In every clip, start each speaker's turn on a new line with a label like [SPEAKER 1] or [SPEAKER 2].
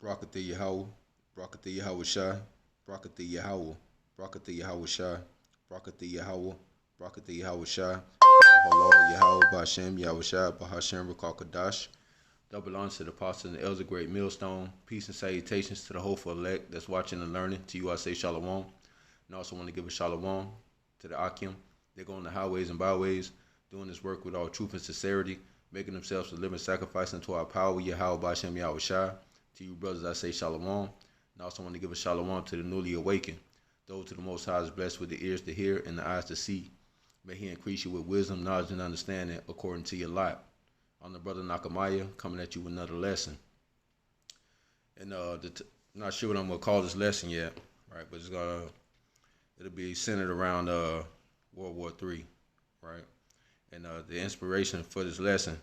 [SPEAKER 1] Brakatha Yahweh, Brakatha Yahweh Shai, Brakatha Yahweh, Brakatha Yahweh Shai, Brakatha Yahweh, Brakatha Yahweh Shai, Hello Yahweh Bashem Yahweh Shai, Bahashem Rakakadash. Double honors to the apostles and the elders, great millstone. Peace and salutations to the hopeful elect that's watching and learning. To you I say shalom. And I also want to give a shalom to the Akim. They're going the highways and byways, doing this work with all truth and sincerity, making themselves a living sacrifice unto our power, Yahweh Bashem Yahweh Shai. To you brothers I say shalom. And I also want to give a shalom to the newly awakened. Those to the Most High is blessed with the ears to hear and the eyes to see. May He increase you with wisdom, knowledge, and understanding according to your lot. I'm the brother Nakamaya coming at you with another lesson. And not sure what I'm gonna call this lesson yet, right? But it'll be centered around World War III, right? And the inspiration for this lesson,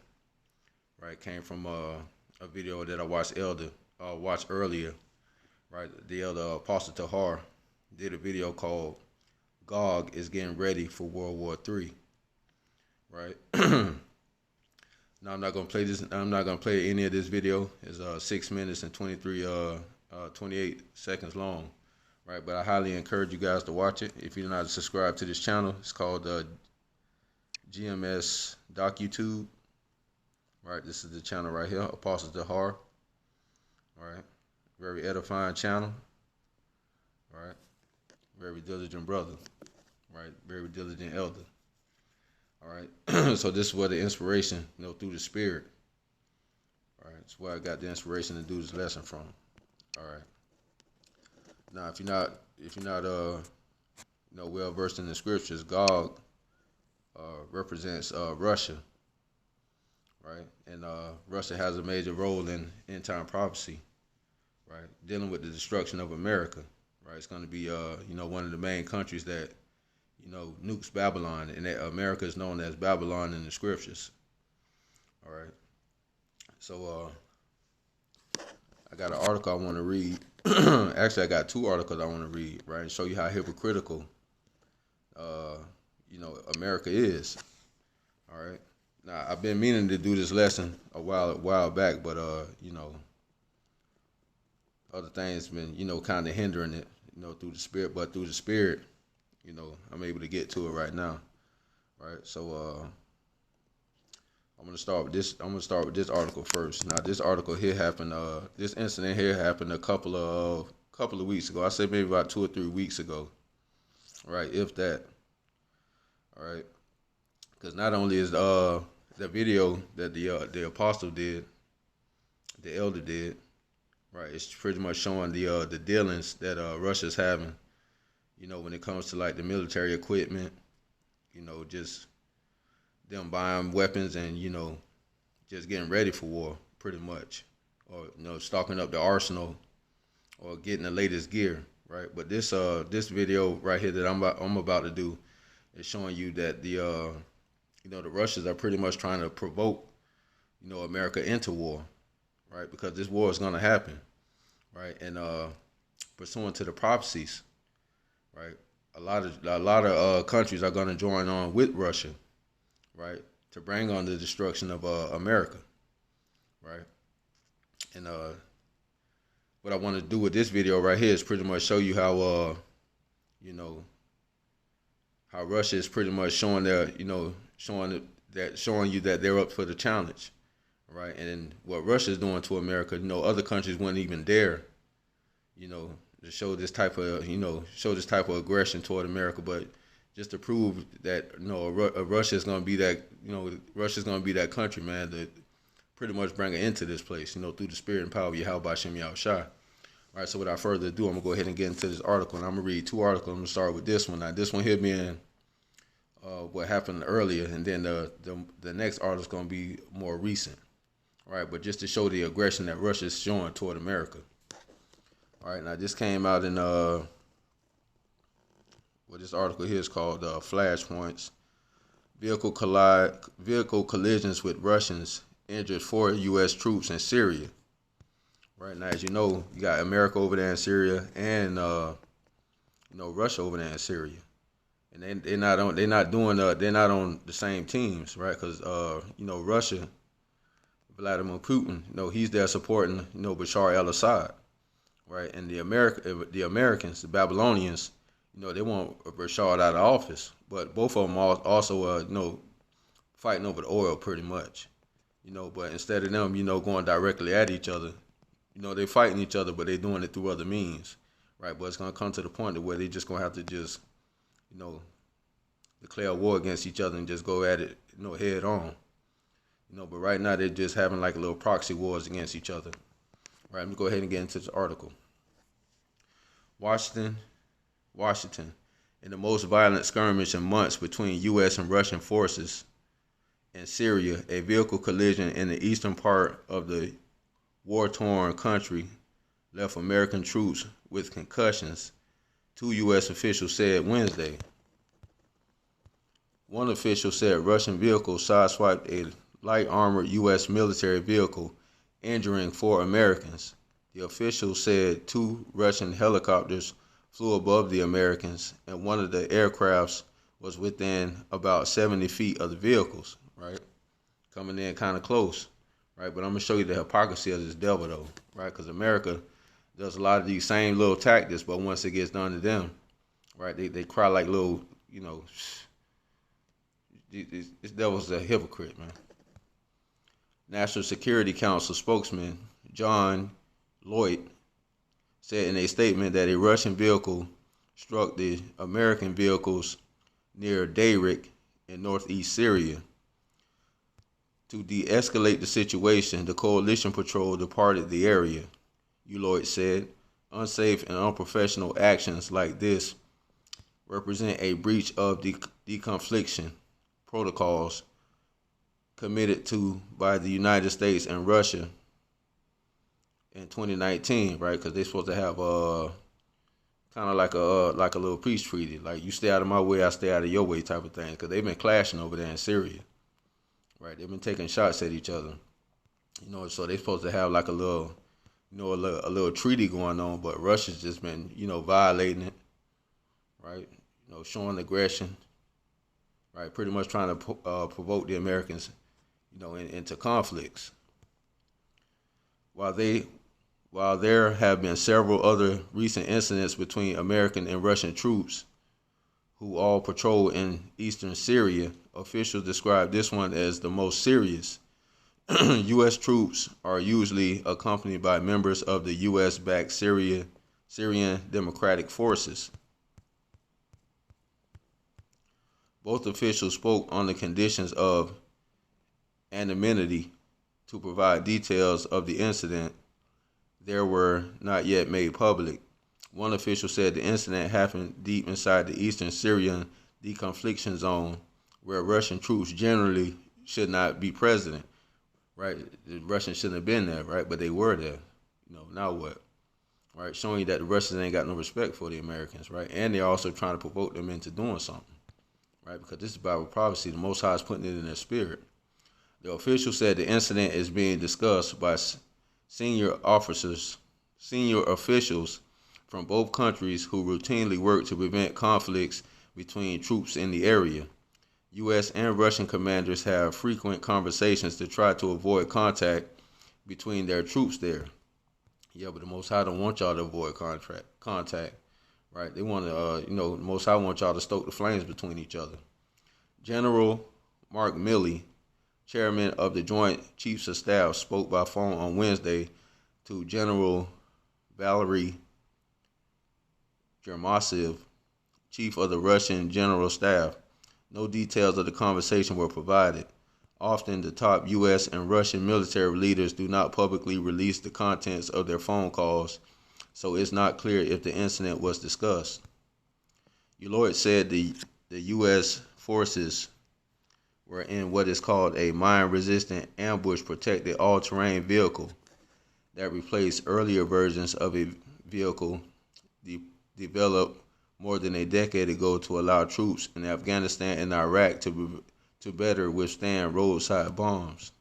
[SPEAKER 1] right, came from a video that I watched earlier, right? The elder Apostle Tahar did a video called "Gog is getting ready for World War III," right? Now I'm not gonna play this. I'm not gonna play any of this video. It's 6 minutes and 28 seconds long, right? But I highly encourage you guys to watch it. If you're not subscribed to this channel, it's called GMS YouTube. Right, this is the channel right here, Apostle Tahar. All right, very edifying channel. All right, very diligent brother. Right, very diligent elder. All right, so this is where the inspiration, through the spirit. All right, it's where I got the inspiration to do this lesson from. All right. Now, if you're not well versed in the scriptures, Gog represents Russia, right? And Russia has a major role in end time prophecy, right? Dealing with the destruction of America, right? It's going to be one of the main countries that nukes Babylon, and that America is known as Babylon in the scriptures. All right. So I got an article I want to read. Actually, I got two articles I want to read, right, and show you how hypocritical, America is. All right. Now, I've been meaning to do this lesson a while back, but other things been kind of hindering it, through the spirit. But through the spirit, I'm able to get to it right now. Right. So I'm gonna start with this. I'm gonna start with this article first. Now, this article here happened. This incident here happened a couple of weeks ago. I say maybe about 2 or 3 weeks ago. Right, if that. All right, because not only is the video that the apostle did, the elder did, right, it's pretty much showing the dealings that Russia's having, when it comes to like the military equipment, just them buying weapons and just getting ready for war, pretty much, or stocking up the arsenal, or getting the latest gear, right? But this video right here that I'm about to do is showing you that the Russians are pretty much trying to provoke America into war, right? Because this war is going to happen, right? And pursuant to the prophecies, right, a lot of countries are going to join on with Russia, right, to bring on the destruction of America, right? And what I want to do with this video right here is pretty much show you how how Russia is pretty much showing showing you that they're up for the challenge, right? And what Russia is doing to America, other countries wouldn't even dare, to show this type of aggression toward America, but just to prove that Russia is going to be that Russia's going to be that country, man, that pretty much bring an end to this place, through the spirit and power of Yahweh Bashem Yahweh Shai. All right, so without further ado, I'm gonna go ahead and get into this article, and I'm gonna read two articles. I'm gonna start with this one. Now, this one here being what happened earlier, and then the next article is gonna be more recent. All right, but just to show the aggression that Russia is showing toward America. All right, now this came out in this article here is called Flashpoints. Vehicle collisions with Russians injured 4 U.S. troops in Syria. Right now, as you know, you got America over there in Syria and Russia over there in Syria, and they're not on the same teams, right? Because Russia Vladimir Putin, he's there supporting, Bashar al-Assad, right? And the Americans, the Babylonians, they want Bashar out of office, but both of them also, fighting over the oil pretty much, But instead of them, going directly at each other, they fighting each other, but they doing it through other means, right? But it's gonna come to the point where they just gonna have to just, you know, declare war against each other and just go at it, head on. But right now they're just having like a little proxy wars against each other. Right, let me go ahead and get into this article. Washington, in the most violent skirmish in months between U.S. and Russian forces in Syria, a vehicle collision in the eastern part of the war-torn country left American troops with concussions, two U.S. officials said Wednesday. One official said Russian vehicles sideswiped a light-armored U.S. military vehicle, injuring 4 Americans. The official said 2 Russian helicopters flew above the Americans, and one of the aircrafts was within about 70 feet of the vehicles, right? Coming in kind of close, right? But I'm going to show you the hypocrisy of this devil, though, right? Because America does a lot of these same little tactics, but once it gets done to them, right, they cry like little, this devil's a hypocrite, man. National Security Council spokesman John Lloyd said in a statement that a Russian vehicle struck the American vehicles near Dayrik in northeast Syria. To de-escalate the situation, the coalition patrol departed the area, Lloyd said. Unsafe and unprofessional actions like this represent a breach of deconfliction protocols committed to by the United States and Russia in 2019, right? Because they're supposed to have kind of like a little peace treaty, like you stay out of my way, I stay out of your way type of thing. Because they've been clashing over there in Syria, right? They've been taking shots at each other, So they're supposed to have like a little, a little treaty going on, but Russia's just been, violating it, right? Showing aggression, right? Pretty much trying to provoke the Americans, into conflicts. While there have been several other recent incidents between American and Russian troops who all patrol in eastern Syria, officials describe this one as the most serious. U.S. troops are usually accompanied by members of the U.S.-backed Syrian Democratic Forces. Both officials spoke on the conditions of anonymity to provide details of the incident that were not yet made public. One official said the incident happened deep inside the eastern Syrian deconfliction zone, where Russian troops generally should not be present, right? The Russians shouldn't have been there, right? But they were there. Now what? Right? Showing you that the Russians ain't got no respect for the Americans, right? And they're also trying to provoke them into doing something, right? Because this is Bible prophecy. The Most High is putting it in their spirit. The official said the incident is being discussed by senior officials from both countries who routinely work to prevent conflicts between troops in the area. U.S. and Russian commanders have frequent conversations to try to avoid contact between their troops there. Yeah, but the Most High don't want y'all to avoid contact, right? They want to, the Most High want y'all to stoke the flames between each other. General Mark Milley, chairman of the Joint Chiefs of Staff, spoke by phone on Wednesday to General Valery Germasiv, chief of the Russian General Staff. No details of the conversation were provided. Often, the top U.S. and Russian military leaders do not publicly release the contents of their phone calls, so it's not clear if the incident was discussed. Lloyd said the U.S. forces were in what is called a mine-resistant ambush-protected all-terrain vehicle that replaced earlier versions of a vehicle developed more than a decade ago to allow troops in Afghanistan and Iraq to better withstand roadside bombs.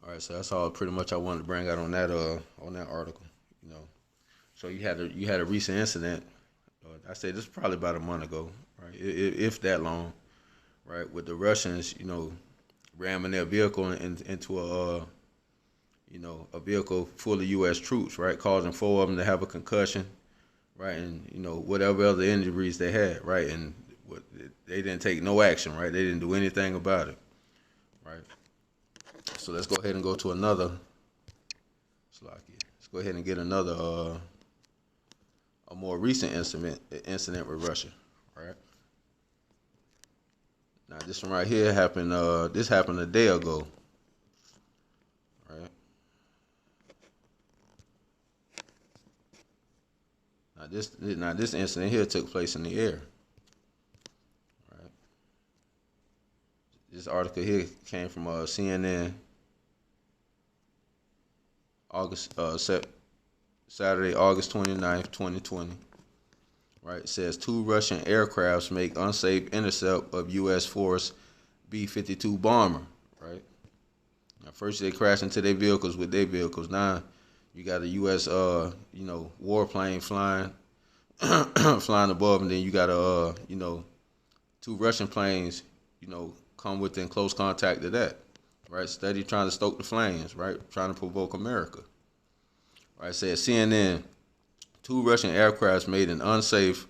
[SPEAKER 1] All right, so that's all pretty much I wanted to bring out on that article. So you had a recent incident. I say this is probably about a month ago, right? If that long, right? With the Russians, ramming their vehicle into a vehicle full of U.S. troops, right, causing 4 of them to have a concussion, right, and whatever other injuries they had, right, and they didn't take no action, right, they didn't do anything about it, right. So let's go ahead and go to another. Let's go ahead and get another a more recent incident with Russia, right. Now this one right here happened. This happened a day ago, right. Now this incident here took place in the air, right. This article here came from CNN, Saturday, August 29th, 2020. Right, it says 2 Russian aircrafts make unsafe intercept of U.S. force B-52 bomber. Right. Now, first they crashed into their vehicles with their vehicles. Now you got a U.S. Warplane flying flying above, and then you got 2 Russian planes come within close contact of that. Right, steady trying to stoke the flames. Right, trying to provoke America. Right, it says CNN. 2 Russian aircrafts made an unsafe,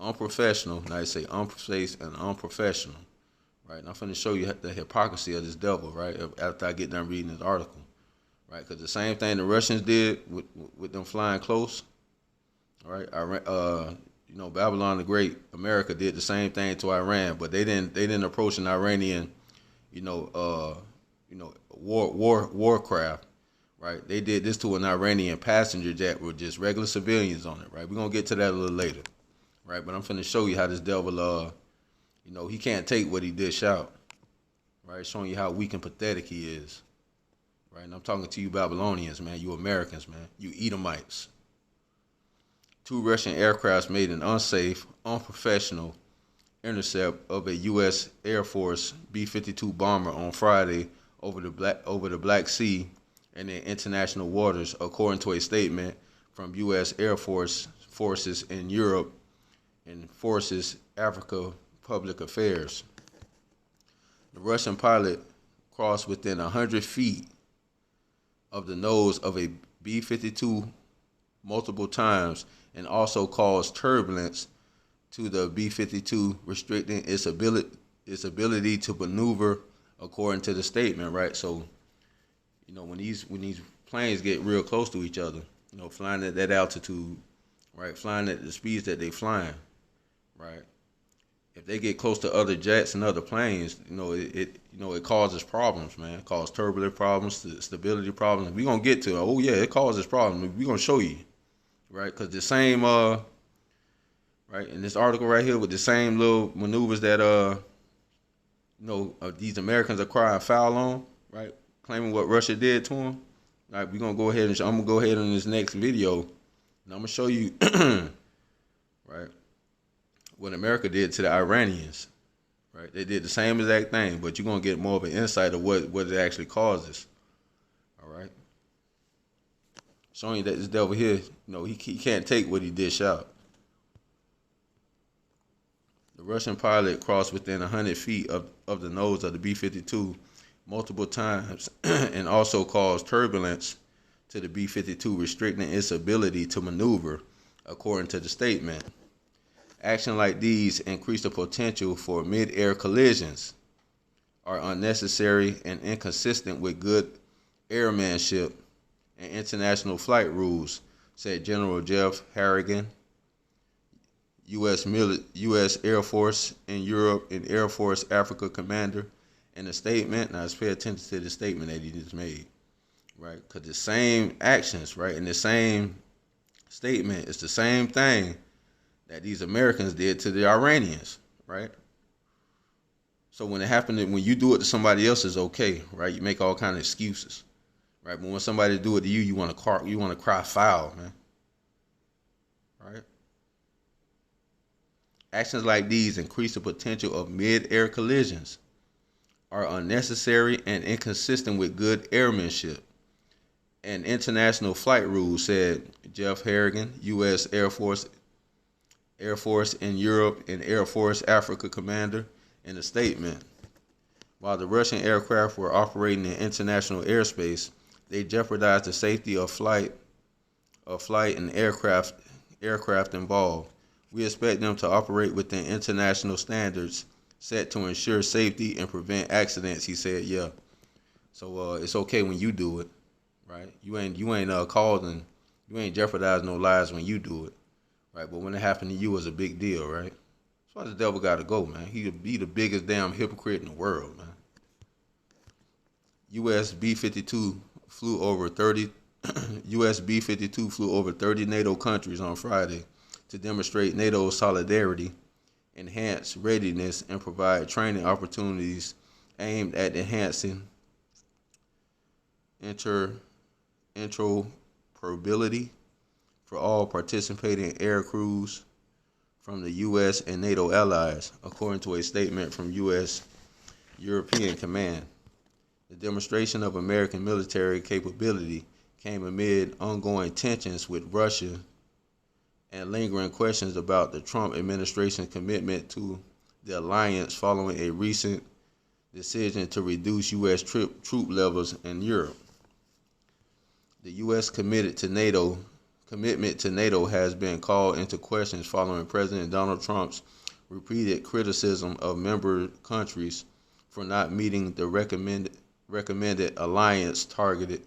[SPEAKER 1] unprofessional. Now they say unsafe and unprofessional. Right, and I'm going to show you the hypocrisy of this devil. Right, after I get done reading this article. Right, because the same thing the Russians did with them flying close. Right, Babylon the Great, America did the same thing to Iran, but they didn't approach an Iranian, warcraft. Right, they did this to an Iranian passenger jet with just regular civilians on it. Right, we're gonna get to that a little later. Right, but I'm finna show you how this devil, he can't take what he dish out. Right, showing you how weak and pathetic he is. Right, and I'm talking to you Babylonians, man, you Americans, man, you Edomites. 2 Russian aircrafts made an unsafe, unprofessional intercept of a U.S. Air Force B-52 bomber on Friday over the Black Sea and in international waters, according to a statement from U.S. Air Forces in Europe and Forces Africa Public Affairs. The Russian pilot crossed within 100 feet of the nose of a B-52 multiple times and also caused turbulence to the B-52, restricting its ability to maneuver, according to the statement. Right, so when these planes get real close to each other, flying at that altitude, right, flying at the speeds that they flying, right, if they get close to other jets and other planes, it causes problems, man. It causes turbulent problems, stability problems. We're gonna get to it. Oh yeah, it causes problems. We're gonna show you, right, because the same right, in this article right here, with the same little maneuvers that these Americans are crying foul on, right, claiming what Russia did to them. All right, we're gonna go ahead and I'm gonna go ahead in this next video, and I'm gonna show you, right, what America did to the Iranians. Right, they did the same exact thing, but you're gonna get more of an insight of what it actually causes. All right, showing you that this devil here, he can't take what he dish out. The Russian pilot crossed within 100 feet of the nose of the B-52 multiple times and also caused turbulence to the B-52, restricting its ability to maneuver, according to the statement. Action like these increase the potential for mid-air collisions, are unnecessary and inconsistent with good airmanship and international flight rules, said General Jeff Harrigan, U.S. Air Force in Europe and Air Force Africa commander, in a statement. Now let's pay attention to the statement that he just made, right? Because the same actions, right, in the same statement, it's the same thing that these Americans did to the Iranians, right? So when it happened, when you do it to somebody else, it's okay, right? You make all kind of excuses, right? But when somebody do it to you, you want to cry foul, man, right? Actions like these increase the potential of mid-air collisions, are unnecessary and inconsistent with good airmanship and international flight rules, said Jeff Harrigan, U.S. Air Force in Europe and Air Force Africa commander, In a statement, while the Russian aircraft were operating in international airspace, they jeopardized the safety of flight and aircraft involved. We expect them to operate within international standards set to ensure safety and prevent accidents, he said. Yeah. So it's okay when you do it, right? You ain't causing, you ain't jeopardizing no lives when you do it, right? But when it happened to you, it's a big deal, right? That's why the devil got to go, man. He the biggest damn hypocrite in the world, man. U.S. B-52 flew over 30 U.S. B-52 flew over 30 NATO countries on Friday to demonstrate NATO's solidarity, enhance readiness, and provide training opportunities aimed at enhancing interoperability for all participating air crews from the U.S. and NATO allies, according to a statement from U.S. European Command. The demonstration of American military capability came amid ongoing tensions with Russia and lingering questions about the Trump administration's commitment to the alliance following a recent decision to reduce U.S. troop levels in Europe. The U.S. commitment to NATO has been called into question following President Donald Trump's repeated criticism of member countries for not meeting the recommended alliance target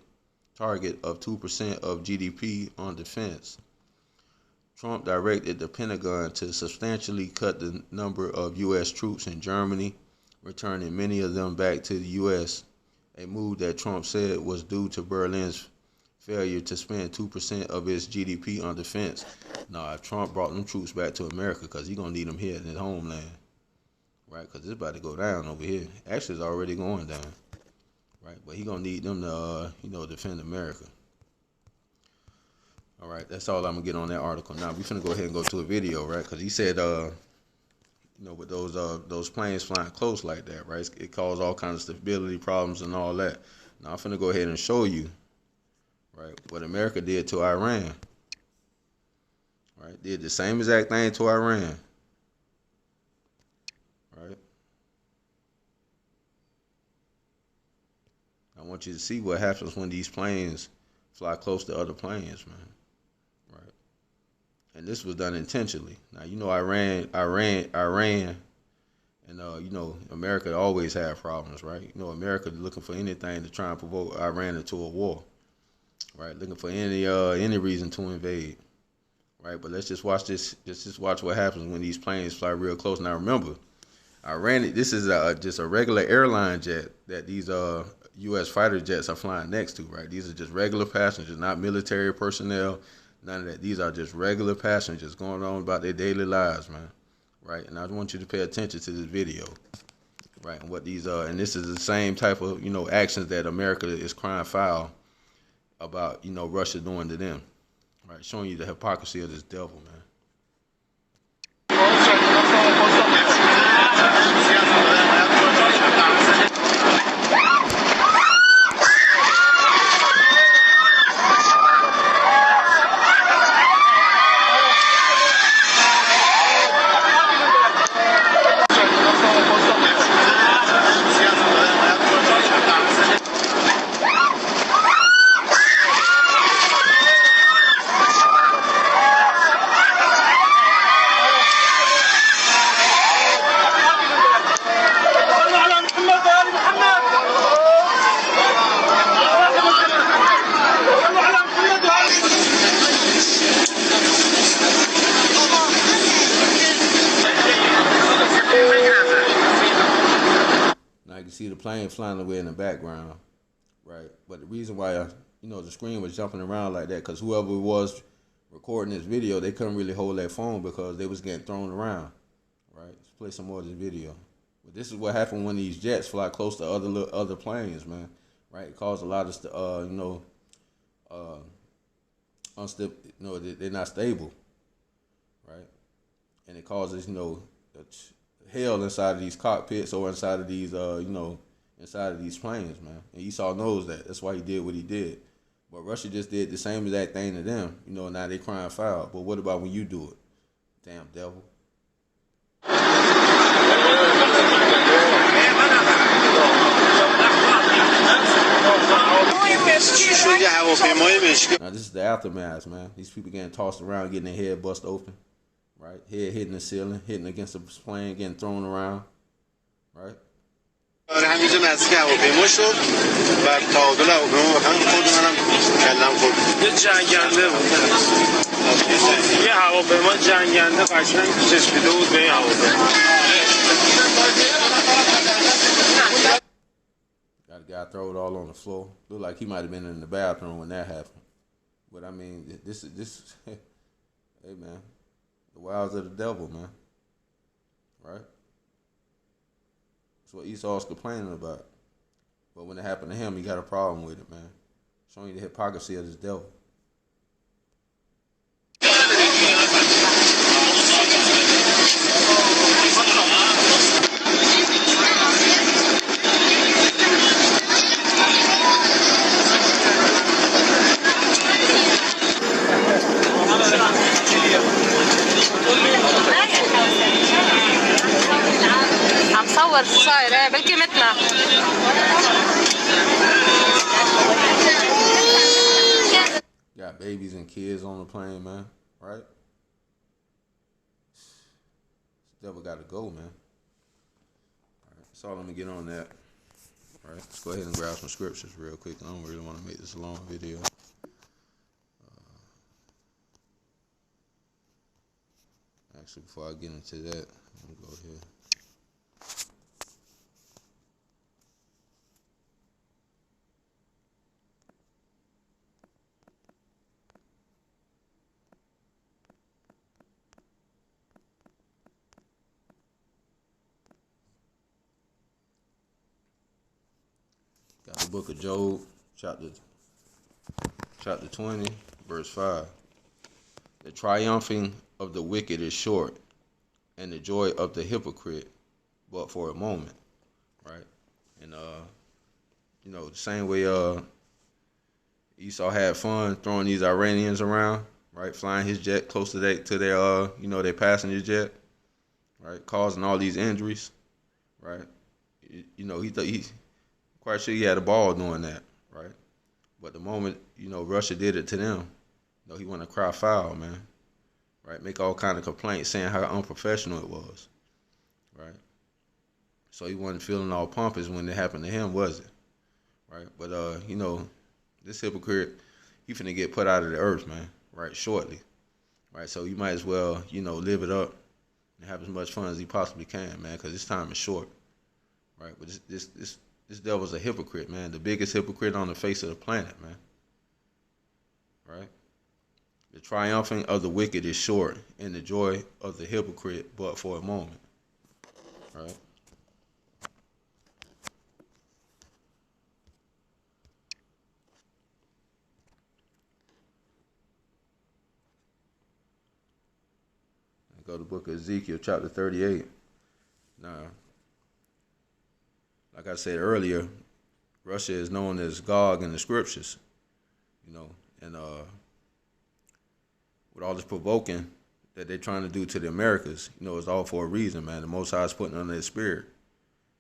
[SPEAKER 1] of 2% of GDP on defense. Trump directed the Pentagon to substantially cut the number of U.S. troops in Germany, returning many of them back to the U.S., a move that Trump said was due to Berlin's failure to spend 2% of its GDP on defense. Nah, Trump brought them troops back to America because he's going to need them here in his homeland, right? Because it's about to go down over here. Actually, it's already going down, right? But he's going to need them to, defend America. All right, that's all I'm going to get on that article. Now, we're finna go ahead and go to a video, right? Because he said, with those planes flying close like that, right? It caused all kinds of stability problems and all that. Now, I'm finna go ahead and show you, right, what America did to Iran. Right? Did the same exact thing to Iran. Right? I want you to see what happens when these planes fly close to other planes, man. Right? And this was done intentionally. Now, Iran, and America always have problems, right? America looking for anything to try and provoke Iran into a war. Right, looking for any reason to invade, right? But let's just watch this. Just watch what happens when these planes fly real close. Now remember, Iran. This is just a regular airline jet that these U.S. fighter jets are flying next to, right? These are just regular passengers, not military personnel, none of that. These are just regular passengers going on about their daily lives, man. Right, and I want you to pay attention to this video, right? And what these and this is the same type of actions that America is crying foul about, Russia doing to them, right? Showing you the hypocrisy of this devil, man. See the plane flying away in the background, right? But the reason why, the screen was jumping around like that, because whoever was recording this video, they couldn't really hold that phone because they was getting thrown around, right? Let's play some more of this video. But this is what happened when these jets fly close to other planes, man, right? It caused a lot of, unstable, they're not stable, right? And it causes, hell inside of these cockpits or inside of these, inside of these planes, man. And Esau knows that. That's why he did what he did. But Russia just did the same exact thing to them. Now they crying foul. But what about when you do it? Damn devil. Now this is the aftermath, man. These people getting tossed around, getting their head bust open, right? Head hitting the ceiling, hitting against the plane, getting thrown around, right?
[SPEAKER 2] همینجا نزدیک هواپیما شد و تعادل هواپیما به هم خورد و منم کلم خورد. یه جنگنده بود. یه هواپیما جنگنده قشنگ چسبیده بود به این هواپیما.
[SPEAKER 1] Got a guy throw it all on the floor. Looked like he might have been in the bathroom when that happened. But I mean, this hey man, the wiles of the devil, man. Right? That's what Esau's complaining about. But when it happened to him, he got a problem with it, man. Showing you the hypocrisy of this devil.
[SPEAKER 3] عم صور شو صاير ايه بلكي متنا
[SPEAKER 1] Got babies and kids on the plane, man. Right? This devil got to go, man. All right, that's all I'm going to get on that. All right, let's go ahead and grab some scriptures real quick. I don't really want to make this a long video. Actually, before I get into that, let me go here. Got the book of Job, chapter 20, verse 5. The triumphing of the wicked is short, and the joy of the hypocrite but for a moment. Right? And you know, the same way Esau had fun throwing these Iranians around, right? Flying his jet close to their you know, their passenger jet, right? Causing all these injuries, right? You know, he's quite sure he had a ball doing that, right? But the moment, you know, Russia did it to them, you know, he wanted to cry foul, man. Right? Make all kind of complaints saying how unprofessional it was, right? So he wasn't feeling all pompous when it happened to him, was it? Right? But, you know, this hypocrite, he finna get put out of the earth, man, right, shortly, right? So you might as well, you know, live it up and have as much fun as he possibly can, man, because this time is short, right? But this devil's a hypocrite, man, the biggest hypocrite on the face of the planet, man, right? The triumphing of the wicked is short, and the joy of the hypocrite but for a moment, right? Go to the book of Ezekiel, chapter 38. Now, like I said earlier, Russia is known as Gog in the scriptures, you know, and with all this provoking that they're trying to do to the Americas, you know, it's all for a reason, man. The Most High is putting under their spirit,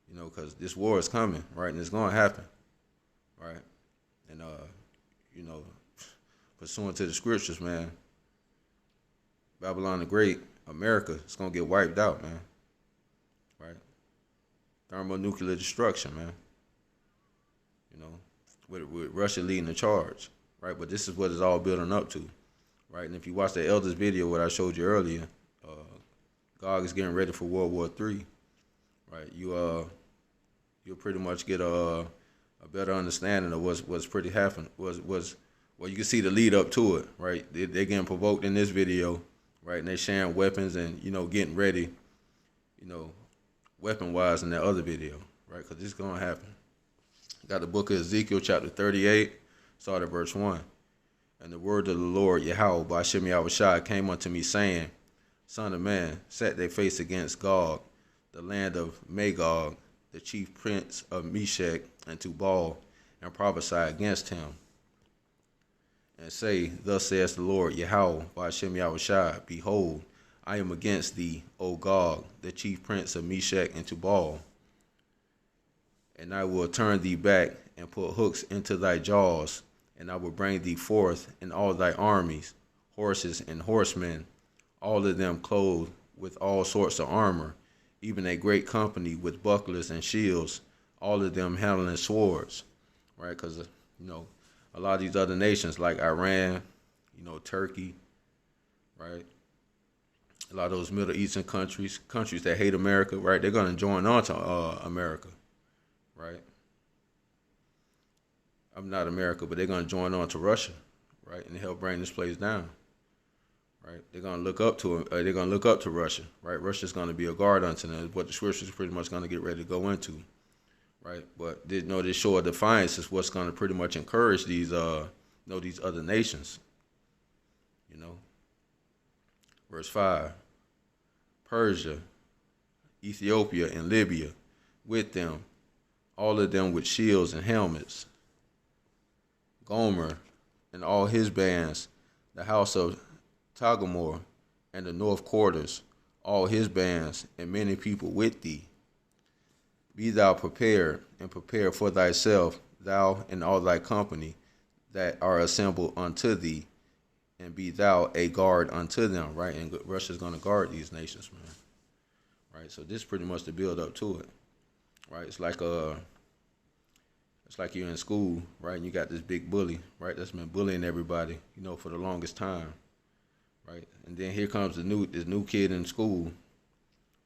[SPEAKER 1] you know, because this war is coming, right, and it's going to happen, right? And, you know, pursuant to the scriptures, man, Babylon the Great, America, is going to get wiped out, man, right? Thermonuclear destruction, man, you know, with Russia leading the charge, right? But this is what it's all building up to. Right, and if you watch the elders video, what I showed you earlier, Gog is getting ready for World War III. Right, you'll pretty much get a better understanding of what's pretty happening. Well, you can see the lead up to it. Right, they're getting provoked in this video. Right, and they're sharing weapons and, you know, getting ready, you know, weapon wise in that other video. Right, because this is gonna happen. Got the book of Ezekiel, chapter 38, start at verse 1. And the word of the Lord, Yahweh, by Shem Yahushua, came unto me, saying, Son of man, set thy face against Gog, the land of Magog, the chief prince of Meshech and Tubal, and prophesy against him. And say, Thus says the Lord, Yahweh, by Shem Yahushua, Behold, I am against thee, O Gog, the chief prince of Meshech and Tubal. And I will turn thee back and put hooks into thy jaws, and I will bring thee forth in all thy armies, horses and horsemen, all of them clothed with all sorts of armor, even a great company with bucklers and shields, all of them handling swords, right? Because, a lot of these other nations like Iran, Turkey, right? A lot of those Middle Eastern countries that hate America, right? They're going to join on to America, right? I'm not America, but they're going to join on to Russia, right? And help bring this place down, right? They're going to look up to they're going to look up to Russia, right? Russia's going to be a guard unto them. What the scriptures is pretty much going to get ready to go into, right? But this show of defiance is what's going to pretty much encourage these these other nations, Verse 5. Persia, Ethiopia, and Libya, with them, all of them with shields and helmets. Gomer and all his bands, the house of Tagamor and the north quarters, all his bands, and many people with thee. Be thou prepared, and prepare for thyself, thou and all thy company that are assembled unto thee, and be thou a guard unto them, right? And Russia's going to guard these nations, man. Right? So this is pretty much the build up to it, right? It's like you're in school, right? And you got this big bully, right? That's been bullying everybody, for the longest time, right? And then here comes this new kid in school,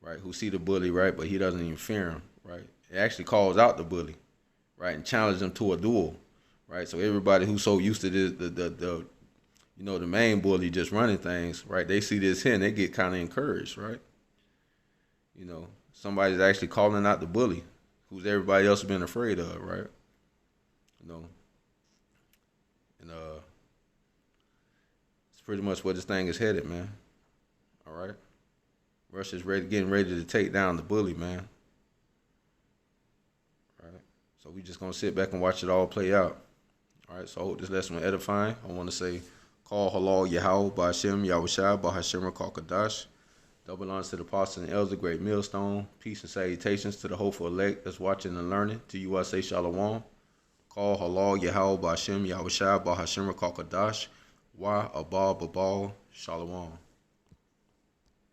[SPEAKER 1] right? Who see the bully, right? But he doesn't even fear him, right? It actually calls out the bully, right? And challenges him to a duel, right? So everybody who's so used to this, the main bully just running things, right? They see this here and they get kind of encouraged, right? Somebody's actually calling out the bully, who's everybody else been afraid of, right? And it's pretty much where this thing is headed, man. All right, Russia's getting ready to take down the bully, man. All right, so we just gonna sit back and watch it all play out. All right, so I hope this lesson was edifying. I want to say, call halal Yahweh Ba'Hashem Yahushua Ba'Hashem Rakakadash. Double honors to the apostle and elder, great millstone. Peace and salutations to the hopeful elect that's watching and learning. To you I say shalom. Call halal Yahweh Ba'Hashem Yahushua Ba'Hashem Rakakadash. Wa Abal Babal Shalom.